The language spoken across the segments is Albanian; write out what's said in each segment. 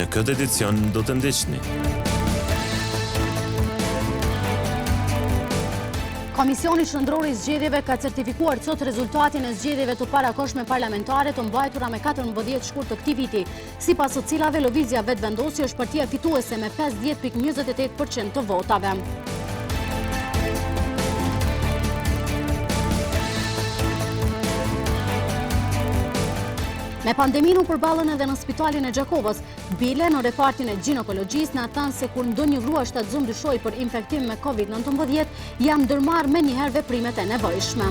Në këtë edicion do të ndiqni. Komisioni Qendror i Zgjedhjeve ka certifikuar sot rezultatin e zgjedhjeve të parakohshme parlamentare të mbajtura me 14 shkurt të këtij viti, sipas të cilave Lëvizja Vetëvendosje është partia fituese me 50.28% të votave. Me pandeminë u përballën edhe në spitalin e Gjakovës, bile në repartin e ginekologjisë na thanë se kur ndonjë grua shtatzon dyshoi për infektim me COVID-19, janë ndërmarrë menjëherë veprimet e nevojshme.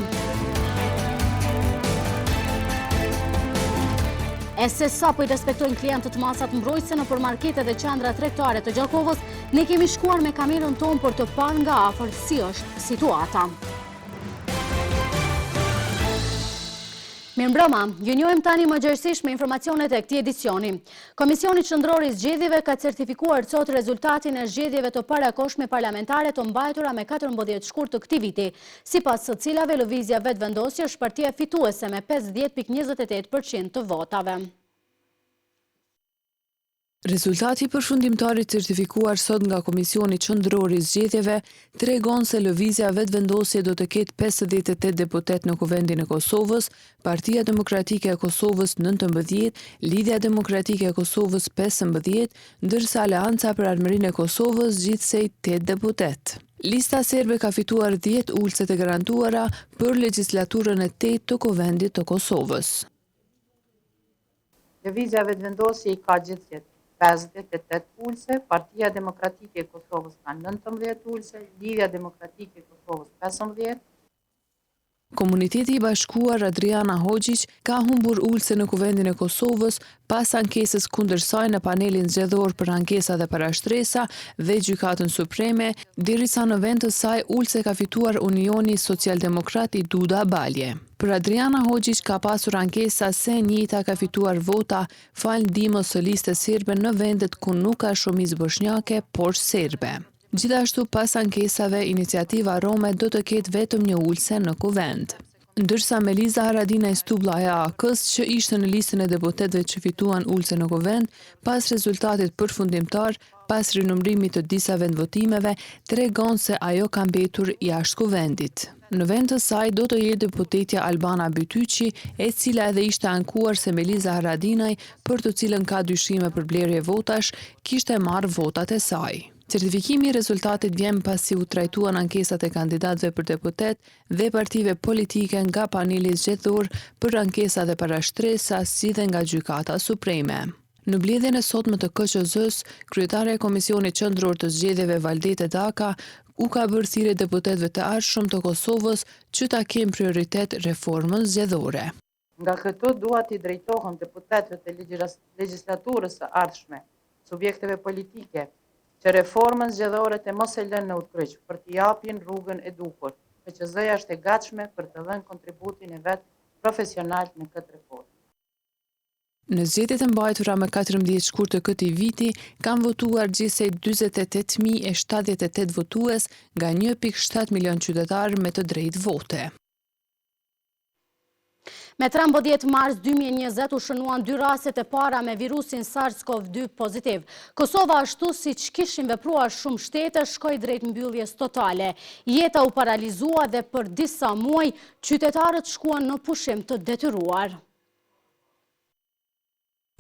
E se sapo i respektojnë klientët masat mbrojtëse në përmarketet dhe qendra tregtare të Gjakovës, ne kemi shkuar me kamerën tonë për të parë nga afër si është situata. Mirëmbrëma, ju njohim tani më gjerësisht me informacionet e këtij edicioni. Komisioni Qendror i Zgjedhjeve ka certifikuar sot rezultatin e zgjedhjeve të parakohshme parlamentare të mbajtura me 14 shkurt të këtij viti, sipas së cilave Lëvizja Vetëvendosje është partia fituese me 50.28% të votave. Rezultati përfundimtar i certifikuar sot nga Komisioni Qendror i Zgjedhjeve tregon se Lëvizja Vetëvendosje do të ketë 58 deputet në Kuvendin e Kosovës, Partia Demokratike e Kosovës 19, Lidhja Demokratike e Kosovës 15, ndërsa Aleanca për Armërinë e Kosovës gjithsej 8 deputet. Lista serbe ka fituar 10 ulse të garantuara për legjislaturën e 8 të Kuvendit të Kosovës. Lëvizja Vetëvendosje i ka gjithsej 58 ulse, Partia Demokratike e Kosovës ka 19 ulse, Lidhja Demokratike e Kosovës 15. Komuniteti i Bashkuar Adriana Hoxhić ka humbur ulse në Kuvendin e Kosovës pas ankesës kundër saj në panelin zgjedhor për ankesa dhe parashtresa dhe Gjykatën Supreme, derisa në vend të saj ulse ka fituar Unioni Socialdemokrat i Duda Balje. Për Adriana Hoxhić ka pasur ankesa se e njëjta ka fituar vota fal ndihmës së listës serbe në vendet ku nuk ka shumicë bosnjake, por serbe. Gjithashtu pas ankesave, Iniciativa Rome do të ketë vetëm një ulse në kuvend. Ndërsa Meliza Haradinaj Stublla e AK-s, që ishte në listën e deputetëve që fituan ulse në kuvend, pas rezultatit përfundimtar, pas rinumërimit të disa vendvotimeve, tregon se ajo ka mbetur jashtë kuvendit. Në vend të saj do të jetë deputetja Albana Bytyqi, e cila edhe ishte ankuar se Meliza Haradinaj, për të cilën ka dyshime për blerje votash, kishte marrë votat e saj. Certifikimi i rezultatit vjen pasi u trajtuan ankesat e kandidatëve për deputet dhe partive politike nga paneli zgjedhor për ankesa dhe parashtresa, si dhe nga Gjykata Supreme. Në mbledhjen e sotme të KQZ-s, kryetare e Komisionit Qendror të Zgjedhjeve Valdete Daka u ka bërë thirrje deputetëve të arshëm të Kosovës që ta kenë prioritet reformën zgjedhore. Nga këto dua t'i drejtohem deputetëve të legjislaturës së ardhshme, subjekteve politike, që reformën zgjedhore të mos e lënë në utkryq për t'i japin rrugën e duhur. KQZ-ja është e gatshme për të dhënë kontributin e vet profesional në këtë reformë. Në zgjedhjet e mbajtura me 14 shkurt të këtij viti kanë votuar gjithsej 48.078 votues nga 1.7 milion qytetarë me të drejtë vote. Me 13 mars 2020 u shënuan 2 rastet e para me virusin SARS-CoV-2 pozitiv. Kosova, ashtu siç kishin vepruar shumë shtete, shkoi drejt mbylljes totale. Jeta u paralizua dhe për disa muaj qytetarët shkuan në pushim të detyruar.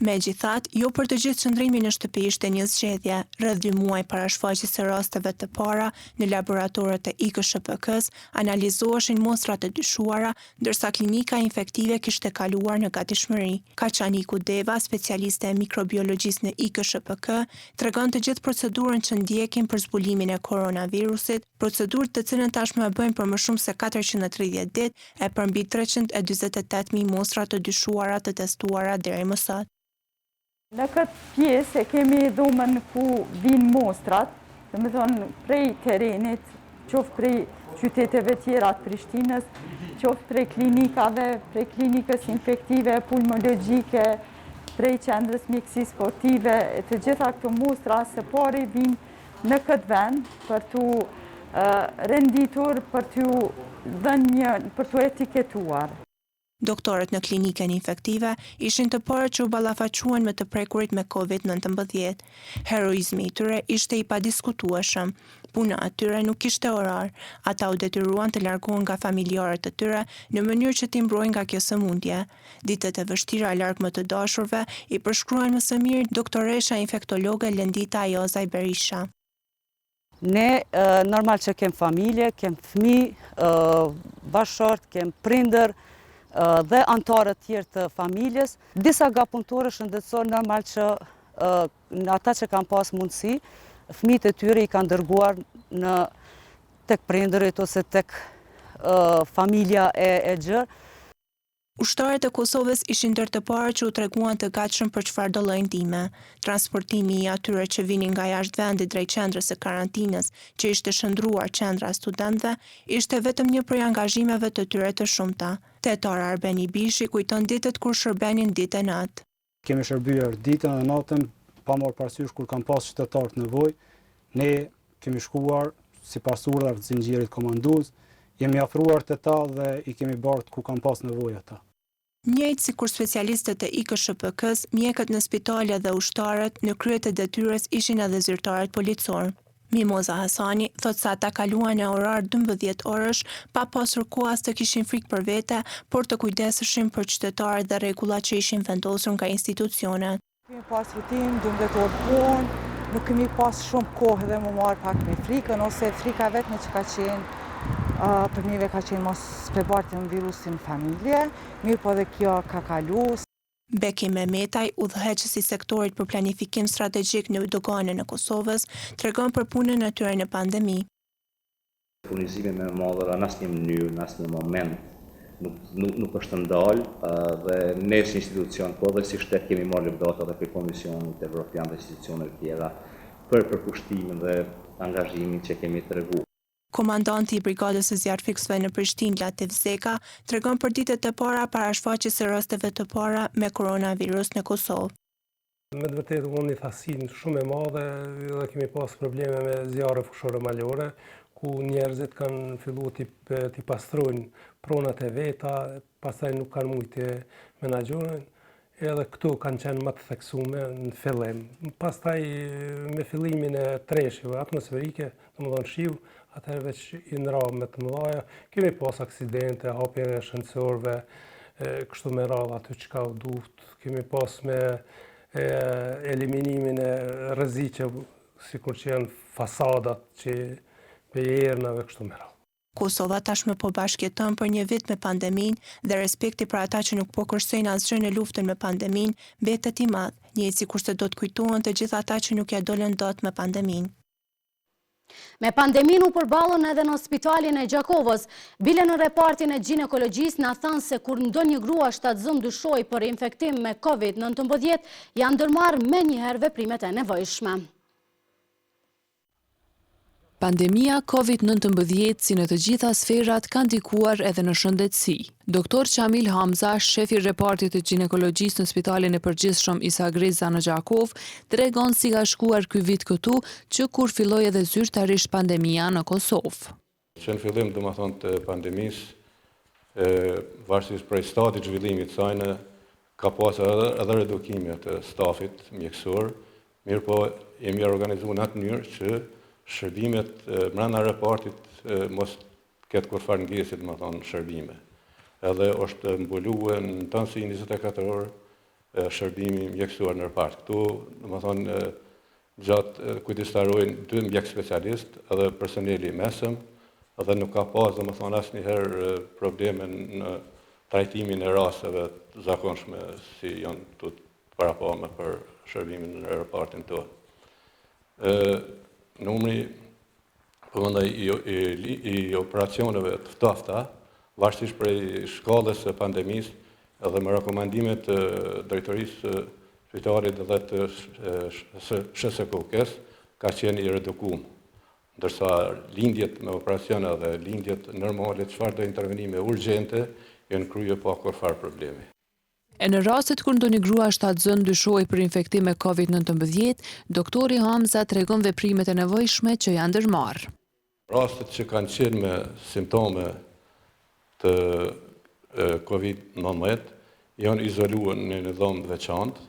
Megjithatë, jo për të gjithë qëndrimi në shtëpi ishte një zgjedhje. Rreth 2 muaj para shfaqjes së rasteve të para, në laboratorët e IKSHPK-s analizoheshin mostrat e dyshuara, ndërsa klinika infektive kishte kaluar në gatishmëri. Kaçaniku Deva, specialiste e mikrobiologjisë në IKSHPK, tregon të gjithë procedurën që ndjekin për zbulimin e koronavirusit, procedurë të cilën tashmë e bëjnë për më shumë se 430 ditë e për mbi 348.000 mostra të dyshuara të testuara deri më sot. Në këtë pjesë e kemi dhomën ku vinë mostrat, dhe me thonë prej terenit, qoftë prej qyteteve tjera të Prishtinës, qoftë prej klinikave, prej klinikës infektive, pulmologjike, prej qendrës mjekësisë sportive, të gjitha këto mostra së pari vinë në këtë vend për t'u renditur, për t'u etiketuar. Doktorët në klinikën infektive ishin të parë që u ballafaquan me të prekurit me COVID-19. Heroizmi i tyre ishte i padiskutueshëm. Puna atyre nuk kishte orar. Ata u detyruan të largohen nga familjarët e tyre në mënyrë që t'i mbrojnë nga kjo sëmundje. Ditët e vështira larg më të dashurve i përshkruan më së miri doktoresha infektologe Lendita Jozaj Berisha. Ne normal që kem familje, kem fëmijë, bashkëshort, kem prindër dhe antarët tjerë të familjes. Disa gapunëtorë shëndetësor normal që ata që kanë pas mundësi, fëmijët e tyre i kanë dërguar tek prindërit ose tek familja e gjerë. Ushtarët e Kosovës ishin ndër të parë që u treguan të gatshëm për çfarëdo lloj ndihme. Transportimi i atyre që vinin nga jashtë vendit drejt qendrës së karantinës, që ishte shndruar qendra e studentëve, ishte vetëm një prej angazhimeve të tyre të shumta. Tetar Arbeni Bishi kujton ditët kur shërbenin ditë e natë. Kemi shërbyer ditën dhe natën, pa marrë parasysh kur kanë pas qytetarë të nevojë. Ne kemi shkuar sipas urdhrave të zinxhirit komandues, jemi afruar te ta dhe i kemi bardh ku kanë pas nevojë ata. Njëjtë si kur specialistët e IKSHPK-s, mjekët në spitale dhe ushtarët në krye të detyrës ishin edhe zyrtarët policor. Mimoza Hasani thot se ata kaluan në orar 12 orësh pa pasur kohë as të kishin frikë për vete, por të kujdeseshin për qytetarët dhe rregullat që ishin vendosur nga institucionet. Kemi pas rutinë 12 orë punë, nuk kemi pas shumë kohë dhe më marr pak me frikën ose frika vetme që ka qenë për njëve ka qenë mos prebartin virusin familje, mirë po dhe kjo ka kalu. Beki Mehmetaj, udhëheqës i sektorit për planifikim strategjik në doganën e Kosovës, tregon për punën e tyre në pandemi. Furnizimi me madhëra në asnjë mënyrë, në asnjë moment nuk është ndalë dhe ne si institucion, po dhe si shtet kemi marrë lëvdata dhe për Komisionit Evropian dhe institucionet tjera për përkushtimin dhe angazhimin që kemi treguar. Komandanti i Brigadës së zjarrfiksëve në Prishtinë, Latif Zeka, tregon për ditët e para parashfaqjes së rasteve të para me koronavirus në Kosovë. Me të vërtetë unë një thasin shumë e madhe dhe kemi pas probleme me zjarre fushore malore, ku njerëzit kanë filluar t'i pastrojnë pronat e veta, pastaj nuk kanë mujtë të menaxhojnë, edhe këtu kanë qenë më të theksume në fillim. Pastaj me fillimin e treshjeve atmosferike, domethënë shiu, atëherë veç i ndra me të mëdha, kemi pas aksidente, hapje e shëndetësorëve, kështu me radhë aty çka u duft, kemi pas me eliminimin e rreziqeve, sikur që janë fasadat që pejernave kështu me radhë. Kosova tashmë po bashkëjeton për një vit me pandeminë dhe respekti për ata që nuk po kursejnë asgjë në luftën me pandeminë mbetet i madh, njëjtë sikurse do të kujtohen të gjithë ata që nuk ja dolën dot me pandeminë. Me pandemin u përballën edhe në spitalin e Gjakovës. Bile në repartin e ginekologjisë na thënë se kur ndonjë grua shtatzëm dyshoi për infektim me COVID-19, janë ndërmarrë menjëherë veprimet e nevojshme. Pandemia COVID-19 si në të gjitha sferat ka ndikuar edhe në shëndetësi. Doktor Qamil Hamza, shefi i repartit të ginekologjisë në Spitalin e Përgjithshëm Isa Greza në Gjakov, tregon si ka shkuar ky vit këtu që kur filloi edhe zyrtarisht pandemia në Kosovë. Që në fillim domethënë të pandemisë, varësisht prej stadit zhvillimit të saj, ka pasur edhe redukime të stafit mjekësor, mirë po jemi organizuar në atë mënyrë që shërbimet brenda repartit mos ketë kurfar ngjesje, domethënë shërbime. Edhe është mbuluar në tansi 24 orë shërbimi mjekësor në repart. Këtu, domethënë, gjatë kujdestarojnë 2 mjek specialistë edhe personeli i mesëm, edhe nuk ka pas domethënë asnjëherë probleme në trajtimin e rasteve të zakonshme si janë të parapame për shërbimin në repartin tonë. Numri përmendaj i operacioneve të ftofta, varësisht prej shkallës së pandemisë edhe me rekomandimet të drejtorisë së spitalit dhe të SHSKUK-s, ka qenë i redukuar. Ndërsa lindjet me operacione dhe lindjet normale, çfarëdo intervenime urgjente, janë kryer pa kurfar problemi. E në rastet kur ndonjë grua shtatzën dyshoi për infektim me COVID-19, doktori Hamza tregon veprimet e nevojshme që janë ndërmarrë. Rastet që kanë qenë me simptome të COVID-19 janë izoluar në një dhomë të veçantë,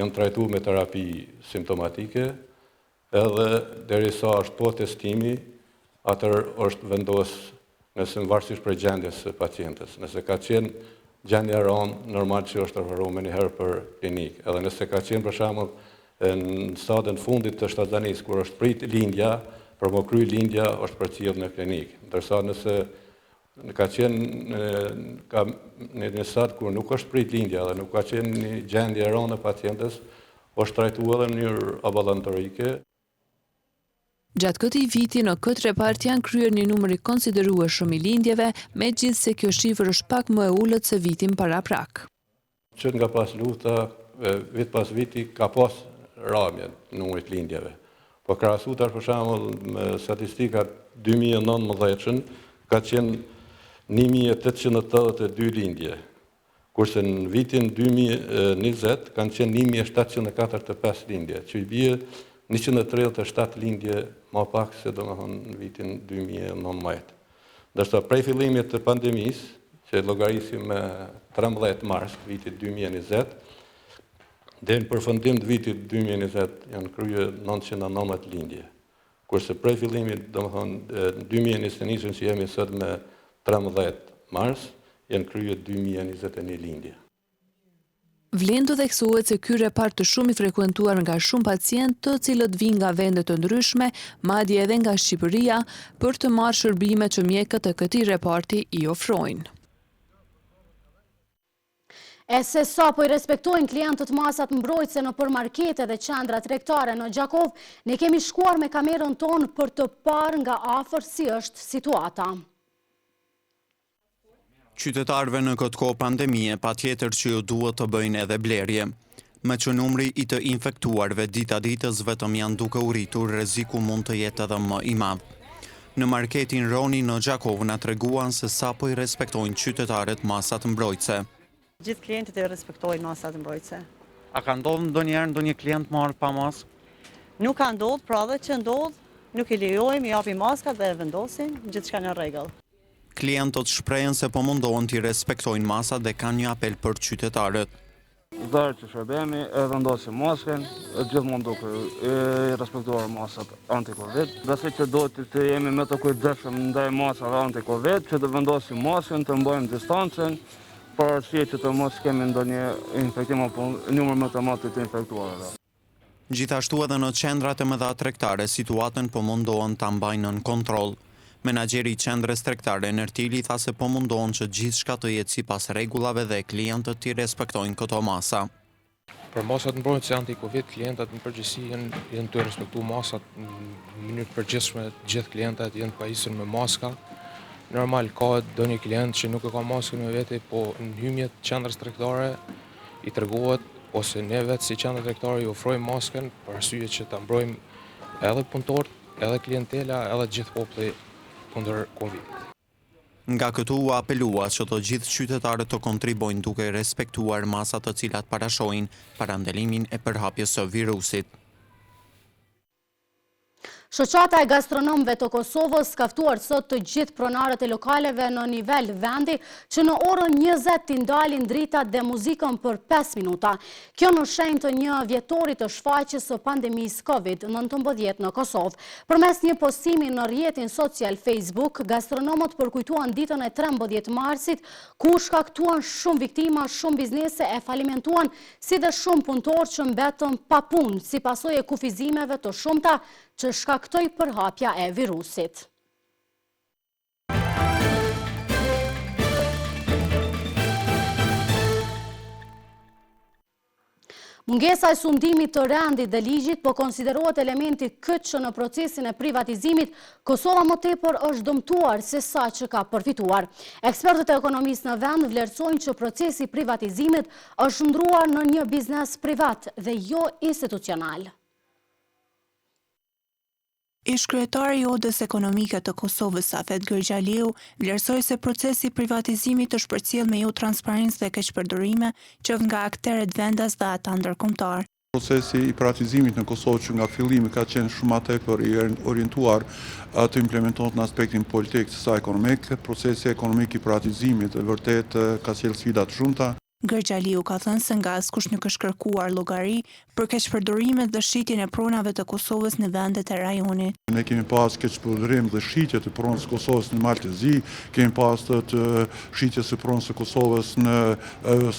janë trajtuar me terapi simptomatike, edhe derisa është po testimi, atër është vendos nëse varësisht për gjendjes së pacientes. Nëse ka qenë gjendja rënd, normal që është referuar me njëherë për klinik. Edhe nëse ka qenë për shembull në stadin fundit të shtatzanisë, kur është prit lindja, për më kry lindja është përcjellë në klinik. Ndërsa nëse ka qenë në një stad kur nuk është prit lindja dhe nuk ka qenë një gjendje rënd e pacientes, është trajtuar edhe në mënyrë ambulantorike. Gjatë këtij viti në këtë repart janë kryer një numër i konsiderueshëm i lindjeve, megjithse kjo shifër është pak më e ulët se vitin paraprak. Që nga pas lufta, vit pas viti ka pas rrëmje në numrit lindjeve. Po krahasuar për shembull me statistikat 2019-shën ka qenë 1882 lindje, kurse në vitin 2020 kanë qenë 1745 lindje, që i bie 137 lindje ma pak se domethënë në vitin 2019. Ndërsa prej fillimit të pandemisë, që llogarisim me 13 mars vitit 2020, deri në përfundim të vitit 2020 janë kryer 919 lindje. Kurse prej fillimit, domethënë në 2021 që jemi sot me 13 mars, janë kryer 2021 lindje. Vlen të theksohet se ky repart të shumë i frekuentuar nga shumë pacientë të cilët vijnë nga vende të ndryshme, madje edhe nga Shqipëria, për të marrë shërbime që mjekët e këtij reparti i ofrojnë. E se sa po i respektojnë klientët masat mbrojtëse në përmarkete dhe qendra tregtare në Gjakov, ne kemi shkuar me kamerën tonë për të parë nga afër si është situata. Qytetarëve në këtë kohë pandemie patjetër që ju duhet të bëjnë edhe blerje. Me që numri i të infektuarve dita ditës vetëm janë duke u rritur, rreziku mund të jetë edhe më i madh. Në marketin Roni në Gjakov na treguan se sa po i respektojnë qytetarët masat mbrojtëse. Gjithë klientët e respektojnë masat mbrojtëse. A ka ndodhur ndonjëherë klient marrë pa maskë? Nuk ka ndodhur, pra dhe që ndodh, nuk i lejojmë, japim maskat dhe vendosin, gjithçka në rregull. Klientët shprehen se po mundohen të respektojnë masat dhe kanë një apel për qytetarët. Dherë që shërbemi, e vendosim masken, gjithmonë duke i respektuar masat anti-Covid. Besoj që do të jemi me të kujdesshëm ndaj masave anti-Covid, që të vendosim masken, të mbajmë distancën, për arsye që të mos kemi ndonjë infektim apo numër më të madh të infektuarve. Gjithashtu edhe në qendrat e mëdha tregtare situatën po mundohen ta mbajnë në kontroll. Menaxheri i qendrës tregtare Nertili tha se po mundohen që gjithçka të jetë sipas rregullave dhe klientët të respektojnë këto masa. Për masat mbrojtëse anti-Covid, klientët në përgjithësi janë të respektuar masat në mënyrë të përgjithshme, gjithë klientët janë të pajisur me maska. Normal ka ndonjë klient që nuk e ka maskën me vete, po në hymjet qendrës tregtare i tregohet ose ne vetë si qendra tregtare i ofrojmë maskën për arsye që ta mbrojmë edhe punëtorët, edhe klientela, edhe gjithë populli kundër Covid. Nga këtu u apelua që të gjithë qytetarët të kontribojnë duke respektuar masat të cilat parashojnë parandalimin e përhapjes së virusit. Shoqata e gastronomëve të Kosovës ka ftuar sot të gjithë pronarët e lokaleve në nivel vendi që në orën 20 t'i ndalin dritat dhe muzikën për 5 minuta. Kjo në shenjë të një vjetori të shfaqjes së pandemisë COVID-19 në Kosovë. Përmes një postimi në rrjetin social Facebook, gastronomët përkujtuan ditën e 13 marsit, ku shkaktuan shumë viktima, shumë biznese e falimentuan, si dhe shumë punëtorë që mbetën pa punë si pasojë e kufizimeve të shumta që shkaktoi përhapja e virusit. Mungesa e sundimit të rendit dhe ligjit po konsiderohet elementi këtë që në procesin e privatizimit Kosova më tepër është dëmtuar se sa që ka përfituar. Ekspertët e ekonomisë në vend vlerësojnë që procesi i privatizimit është ndruar në një biznes privat dhe jo institucional. Ish-kryetari i Odës Ekonomike të Kosovës, Safet Gërgjaliu, vlerësoi se procesi i privatizimit është përcjell me jo transparencë dhe keqpërdorime, qoftë nga akterët vendas dhe ata ndërkombëtar. Procesi i privatizimit në Kosovë që nga fillimi ka qenë shumë tepër i orientuar të implementohet në aspektin politik se sa ekonomik. Procesi ekonomik i privatizimit vërtet ka sjellë sfida të shumta. Gërgjaliu ka thënë se nga askush nuk është kërkuar llogari për keqpërdorimet dhe shitjen e pronave të Kosovës në vendet e rajonit. Ne kemi pas keqpërdorim dhe shitje të pronës së Kosovës në Maltezi, kemi pas të shitjes së pronës së Kosovës në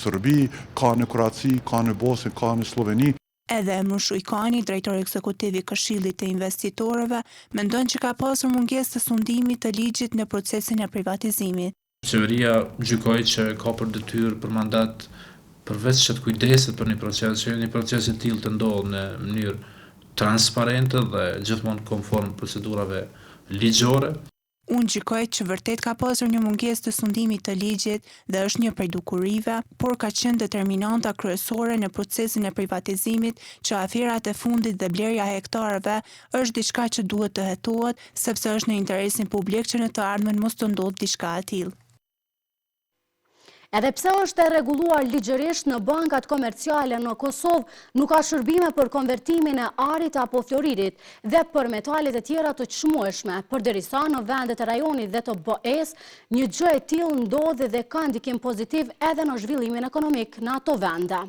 Serbi, ka në Kroaci, ka në Bosnjë, ka në Sloveni. Edhe Emru Shujkani, drejtori ekzekutiv i Këshillit të Investitorëve, mendon që ka pasur mungesë të sundimit të ligjit në procesin e privatizimit. Qeveria gjykoi që ka për detyrë për mandat përveç që të kujdeset për një proces i tillë të ndodhë në mënyrë transparente dhe gjithmonë konform procedurave ligjore. Unë gjykoj që vërtet ka pasur një mungesë të sundimit të ligjit dhe është një prej dukurive, por ka qenë determinanta kryesore në procesin e privatizimit që aferat e fundit dhe blerja e hektarëve është diçka që duhet të hetohet sepse është në interesin publik që në të ardhmen mos të ndodhë diçka e tillë. Edhe pse është e rregulluar ligjërisht në bankat komerciale në Kosovë, nuk ka shërbime për konvertimin e arit apo floririt dhe për metalet e tjera të çmueshme, përderisa në vendet e rajonit dhe të BE-s, një gjë e tillë ndodhi dhe ka ndikim pozitiv edhe në zhvillimin ekonomik në ato vende.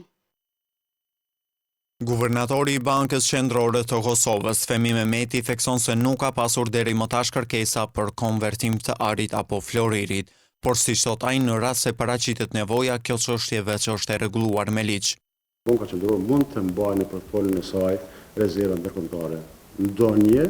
Guvernatori i Bankës Qendrore të Kosovës, Femi Mehmeti, thekson se nuk ka pasur deri më tash kërkesa për konvertim të arit apo floririt. Por si thot ai, në rast se paraqitet nevoja, kjo çështje veç është e rregulluar me ligj. Banka Qendrore mund të mbajë në portfolin e saj rezerva ndërkombëtare, ndonjë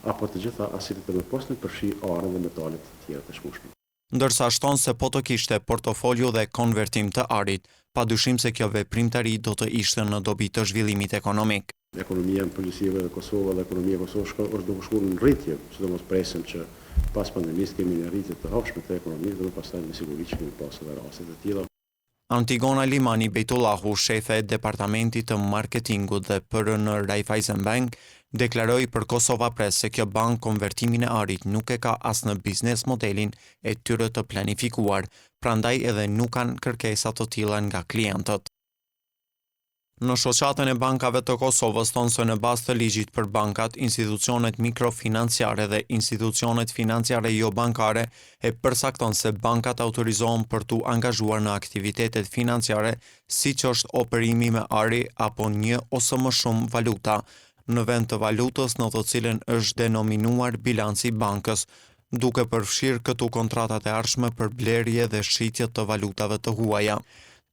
apo të gjitha asetet e mëpostë përfshi arën dhe metalet të tjera të çmueshme. Ndërsa shton se po të kishte portofolio dhe konvertim të arit, padyshim se kjo veprimtari do të ishte në dobi të zhvillimit ekonomik. Ekonomia në përgjithësi e Kosovës dhe ekonomia e Kosovës është duke shkuar në rritje, sidomos presim që pas pandemisë kemi një rritje të hapshme të ekonomisë dhe pastaj me siguri që kemi pasur edhe raste të tilla. Antigona Limani Bejtullahu, shefe e departamentit të marketingut dhe PR në Raiffeisen Bank, deklaroi për Kosova Press se kjo bank konvertimin e arit nuk e ka as në biznes modelin e tyre të planifikuar, prandaj edhe nuk kanë kërkesa të tilla nga klientët. Në shoqatën e bankave të Kosovës thonë se në bazë të ligjit për bankat, institucionet mikrofinanciare dhe institucionet financiare jo bankare e përcakton se bankat autorizohen për tu angazhuar në aktivitetet financiare, siç është operimi me ari apo një ose më shumë valuta, në vend të valutës në të cilën është denominuar bilanci i bankës, duke përfshirë këtu kontratat e ardhshme për blerje dhe shitje të valutave të huaja.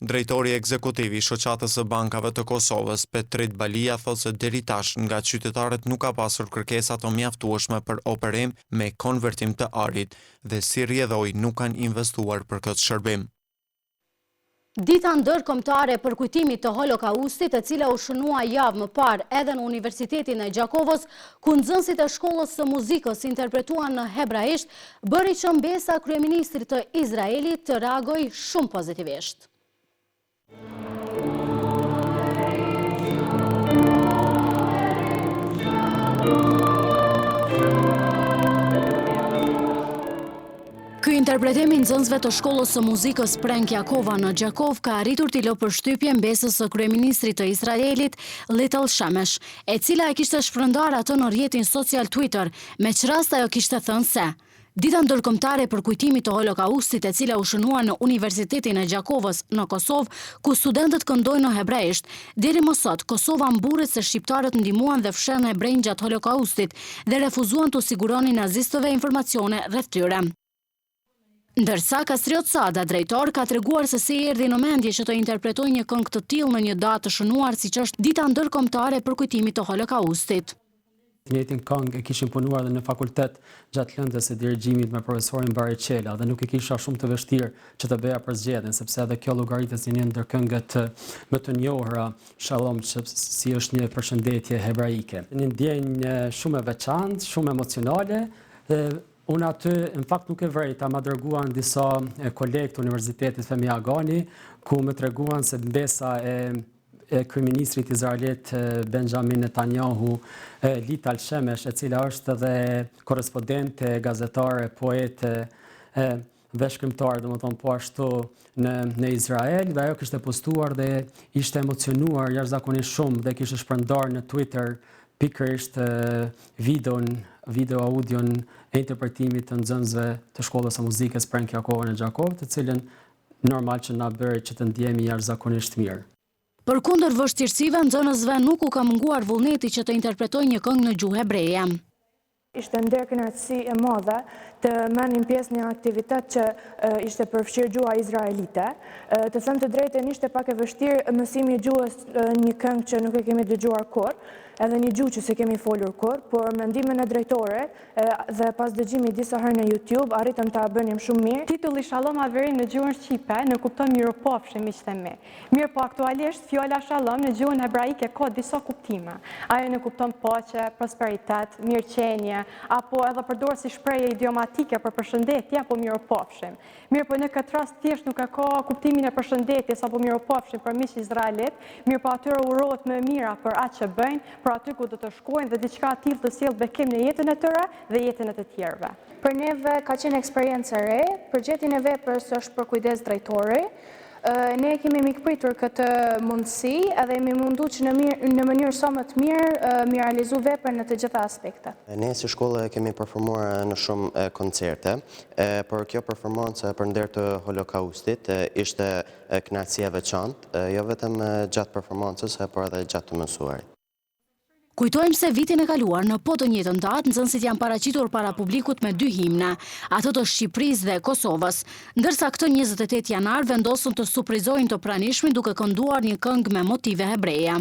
Drejtori ekzekutiv i shoqatës së bankave të Kosovës, Petrit Balia, thotë se deri tash nga qytetarët nuk ka pasur kërkesa të mjaftueshme për operim me konvertim të arit dhe si rrjedhoi nuk kanë investuar për këtë shërbim. Dita ndërkombëtare për kujtimit të Holokaustit, e cila u shënua javë më parë edhe në Universitetin e Gjakovës, ku nxënësit e shkollës së muzikës interpretuan në hebraisht, bëri që mbesa kryeministrit të Izraelit të reagojë shumë pozitivisht. Ky interpretim i nxënësve të shkollës së muzikës Prenk Jakova në Gjakov ka arritur t'i lë përshtypje mbesës së kryeministrit të Izraelit Lital Shemesh, e cila e kishte shpërndar atë në rrjetin social Twitter, me çrast ajo kishte thënë se dita ndërkombëtare për kujtimit të Holokaustit, e cila u shënua në Universitetin e Gjakovës në Kosovë, ku studentët këndojnë në hebraisht. Deri më sot, Kosova mburret se shqiptarët ndihmuan dhe fshen hebrejnë gjatë Holokaustit dhe refuzuan të siguronin nazistëve informacione rreth tyre. Ndërsa Kastriot Sada, drejtor, ka treguar se si erdhi në mendje që të interpretojë një këngë të tillë në një datë të shënuar siç është dita ndërkombëtare për kujtimit të Holokaustit. Njëjtin këngë e kishim punuar edhe në fakultet gjatë lëndës së dirigjimit me profesorin Bariçela dhe nuk i kisha shumë të vështirë që të bëja përzgjedhjen, sepse edhe kjo llogaritet si një ndër këngët më të njohura, Shalom, si është një përshëndetje hebraike. Një ndjenjë shumë e veçantë, shumë emocionale. Unë aty, në fakt nuk e vrejta, ma dërguan disa kolegë të Universitetit Femi Agani, ku më treguan se mbesa e kryeministrit izraelit Benjamin Netanyahu, Lital Shemesh, e cila është edhe korrespondente, gazetare, poete, dhe shkrimtar, domethënë po ashtu në Izrael, dhe ajo kishte postuar dhe ishte emocionuar jashtëzakonisht shumë dhe kishte shpërndar në Twitter pikërisht video audion e interpretimit të nxënësve të shkollës së muzikës Prenk Jakovën e Gjakov, të cilën normal që na bëri që të ndjehemi jashtëzakonisht mirë. Përkundër vështirësive, nxënësve nuk u ka munguar vullneti që të interpretojnë një këngë në gjuhë hebreje. Ishte ndërkënaqësi e madhe të merrnin pjesë në një aktivitet që ishte përfshirë gjuha izraelite. Të them të drejtën, ishte pak e vështirë mësimi i gjuhës një këngë që nuk e kemi dëgjuar kurrë, edhe një gjuhë që se kemi folur kurrë, por mendimin e drejtore dhe pas dëgjimit disa herë në YouTube arritëm ta bënim shumë mirë. Titulli Shalom Averin në gjuhën shqipe në kupton mirëpafshim, miqtemi. Mirë, po aktualisht fjala Shalom në gjuhën hebraike ka disa kuptime. Ajo në kupton paqe, prosperitet, mirëqenie, apo edhe përdoret si shprehje idiomatike për përshëndetje apo mirëpafshim. Mirë, po në këtë rast thjesht nuk ka kuptimin e përshëndetjes apo mirëpafshim për miq Izraelit, mirë, po atyre urohet më mira për atë që bëjnë, për aty ku do të shkojnë dhe diçka e tillë të sjellë bekim në jetën e tyre dhe jetën e të tjerëve. Për neve ka qenë eksperiencë e re, përgjetjen e veprës është për kujdes drejtori. Ne kemi mikpritur këtë mundësi edhe jemi mundu që në mënyrë sa më të mirë realizu veprën në të gjitha aspekte. Ne si shkollë kemi performuar në shumë koncerte, por kjo performancë për nder të Holokaustit ishte kënaqësi e veçantë, jo vetëm gjatë performancës, por edhe gjatë të mësuarit. Kujtojmë se vitin e kaluar në po të njëjtën datë, nxënësit janë paraqitur para publikut me 2 himne, ato të Shqipërisë dhe Kosovës, ndërsa këtë 28 janar vendosën të surprizojnë të pranishmin duke kënduar një këngë me motive hebreje.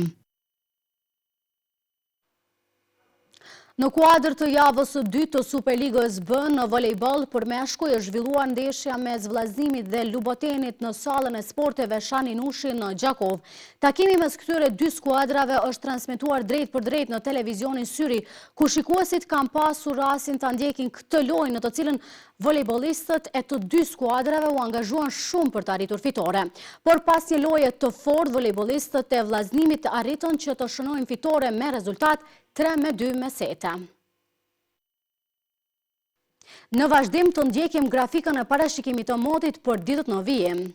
Në kuadër të javës së dytë të Superligës B në volejboll për meshkuj është zhvilluar ndeshja mes Vllazimit dhe Lubotenit në sallën e sporteve Shani Nushi në Gjakov. Takimi mes këtyre 2 skuadrave është transmetuar drejt për drejt në televizionin Syri, ku shikuesit kanë pasur rastin ta ndjekin këtë lojë në të cilën volejbolistët e të 2 skuadrave u angazhuan shumë për të arritur fitore. Por pas një loje të fortë, volejbolistët e Vllazimit arritën që të shënojnë fitore me rezultat 3-2 me sete. Në vazhdim të ndjekim grafikën e parashikimit të motit për ditët në vijim.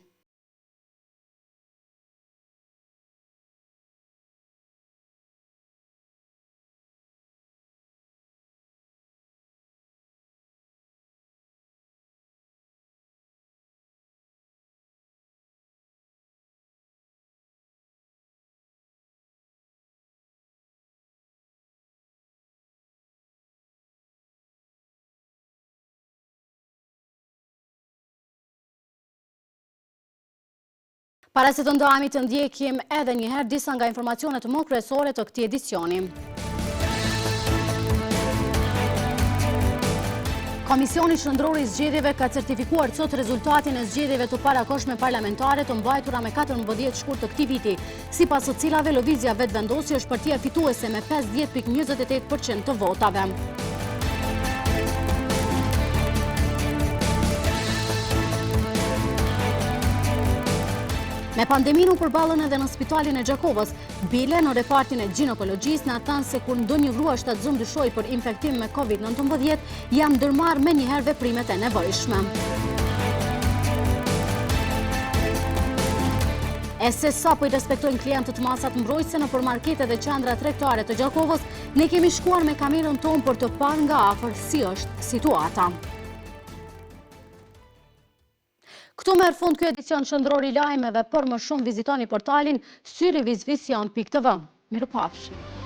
Para se të ndajemi të ndjekim edhe njëherë disa nga informacionet më kryesore të këtij edicioni. Komisioni Qendror i Zgjedhjeve ka certifikuar sot rezultatin e zgjedhjeve të parakohshme parlamentare të mbajtura me 14 shkurt të këtij viti, sipas së cilave lëvizja vetvendosi është partia fituese me 50.28% të votave. Me pandemin u përballën edhe në spitalin e Gjakovës, bile në repartin e ginekologjisë në atan se kur ndonjë grua shtatzum dyshoi për infektim me COVID-19, janë ndërmarrë me njëherë veprimet e nevojshme. E se sa po i respektojnë klientët masat mbrojtëse në përmarkete dhe qendra tregtare të Gjakovës, ne kemi shkuar me kamerën tonë për të parë nga afër si është situata. Këtu merr fund ky edicion qendror i lajmeve, për më shumë vizitoni portalin syrivisvision.tv. Mirupafshim.